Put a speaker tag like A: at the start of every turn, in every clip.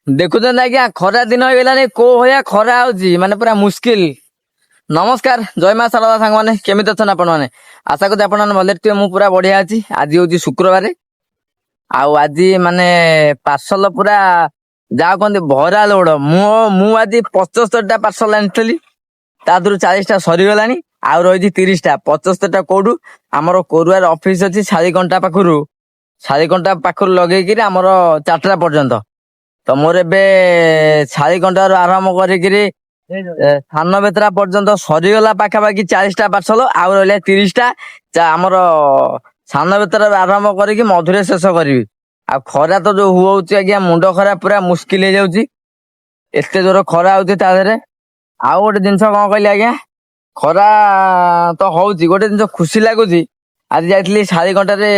A: ଦେଖୁଛନ୍ତି ଆଜ୍ଞା ଖରା ଦିନ ହେଇଗଲାଣି କୋଉ ଭଳିଆ ଖରା ହଉଛି ମାନେ ପୁରା ମୁସ୍କିଲ। ନମସ୍କାର, ଜୟ ମା ଶାରଦା ସାଙ୍ଗମାନେ, କେମିତି ଅଛନ୍ତି ଆପଣ ମାନେ? ଆଶା କରୁଛି ଆପଣ ମାନେ ଭଲରେ ଥିବେ। ମୁଁ ପୁରା ବଢିଆ ଅଛି। ଆଜି ହଉଛି ଶୁକ୍ରବାର, ଆଉ ଆଜି ମାନେ ପାର୍ସଲ ପୁରା ଯାହା କହନ୍ତି ଭରା ଲୋଡ। ମୁଁ ଆଜି 75ଟା ପାର୍ସଲ ଆଣିଥିଲି, ତା ଦେହରୁ 40ଟା ସରିଗଲାଣି, ଆଉ ରହିଛି 30ଟା। 75ଟା କୋଉଠୁ? ଆମର କୋରୁଆର ଅଫିସ ଅଛି ଶାଳିକଣ୍ଟା ପାଖରୁ ଲଗେଇକିରି ଆମର 4ଟା ପର୍ଯ୍ୟନ୍ତ। ତ ମୋର ଏବେ ଶାଳିକଣ୍ଟାରୁ ଆରମ୍ଭ କରିକିରି ସାନ ବେତରା ପର୍ଯ୍ୟନ୍ତ ସରିଗଲା ପାଖାପାଖି 40ଟା ପାର୍ସଲ, ଆଉ ରହିଲା 30ଟା। ଆମର ସାନ ବେତରାରୁ ଆରମ୍ଭ କରିକି ମଧୁରେ ଶେଷ କରିବି। ଆଉ ଖରା ତ ଯୋଉ ହଉଛି ଆଜ୍ଞା, ମୁଣ୍ଡ ଖରା ପୁରା ମୁସ୍କିଲ ହେଇଯାଉଛି। ଏତେ ଜୋର ଖରା ହଉଛି ତା ଦେହରେ। ଆଉ ଗୋଟେ ଜିନିଷ କଣ କହିଲି ଆଜ୍ଞା, ଖରା ତ ହଉଛି, ଗୋଟେ ଜିନିଷ ଖୁସି ଲାଗୁଛି। ଆଜି ଯାଇଥିଲି ଶାଳିକଣ୍ଟାରେ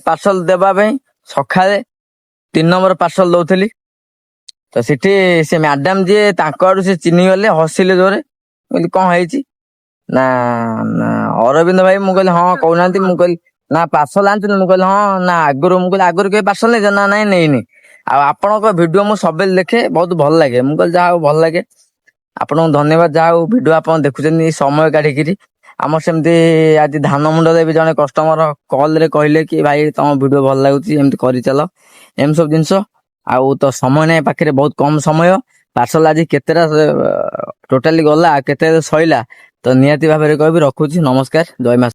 A: ପାର୍ସଲ ଦେବା ପାଇଁ, ସକାଳେ 3 ନମ୍ବର ପାର୍ସଲ ଦଉଥିଲି। ତ ସେଠି ସେ ମ୍ୟାଡାମ ଯିଏ, ତାଙ୍କ ଆଡୁ ସେ ଚିହ୍ନି ଗଲେ, ହସିଲେ ଜୋରେ। କହିଲି କଣ ହେଇଛି ନା, ନା ଅରବିନ୍ଦ ଭାଇ। ମୁଁ କହିଲି ହଁ କହୁନାହାନ୍ତି। ମୁଁ କହିଲି ନା ପାର୍ସଲ ଆଣିଥିଲି। ମୁଁ କହିଲି ହଁ ନା ଆଗରୁ। ମୁଁ କହିଲି ଆଗରୁ କେବେ ପାର୍ସଲ ନେଇଛ? ନା ନାଇଁ ନେଇନି। ଆଉ ଆପଣଙ୍କ ଭିଡିଓ ମୁଁ ସବୁବେଳେ ଦେଖେ, ବହୁତ ଭଲ ଲାଗେ। ମୁଁ କହିଲି ଯାହା ହଉ ଭଲ ଲାଗେ, ଆପଣଙ୍କୁ ଧନ୍ୟବାଦ। ଯାହା ହଉ ଭିଡିଓ ଆପଣ ଦେଖୁଛନ୍ତି ସମୟ କାଢିକିରି। ଆମର ସେମିତି ଆଜି ଧାନ ମୁଣ୍ଡ ଦେବି, ଜଣେ କଷ୍ଟମର କଲ ରେ କହିଲେ କି ଭାଇ ତମ ଭିଡିଓ ଭଲ ଲାଗୁଛି, ଏମିତି କରିଚାଲ, ଏମିତି ସବୁ ଜିନିଷ। ଆଉ ତ ସମୟ ନାହିଁ ପାଖରେ, ବହୁତ କମ ସମୟ। ପାର୍ସଲ ଆଜି କେତେଟା ଟୋଟାଲି ଗଲା, କେତେ ସଇଲା, ତ ନିହାତି ଭାବରେ କହିବି। ରଖୁଛି, ନମସ୍କାର, ଜୟ ମା।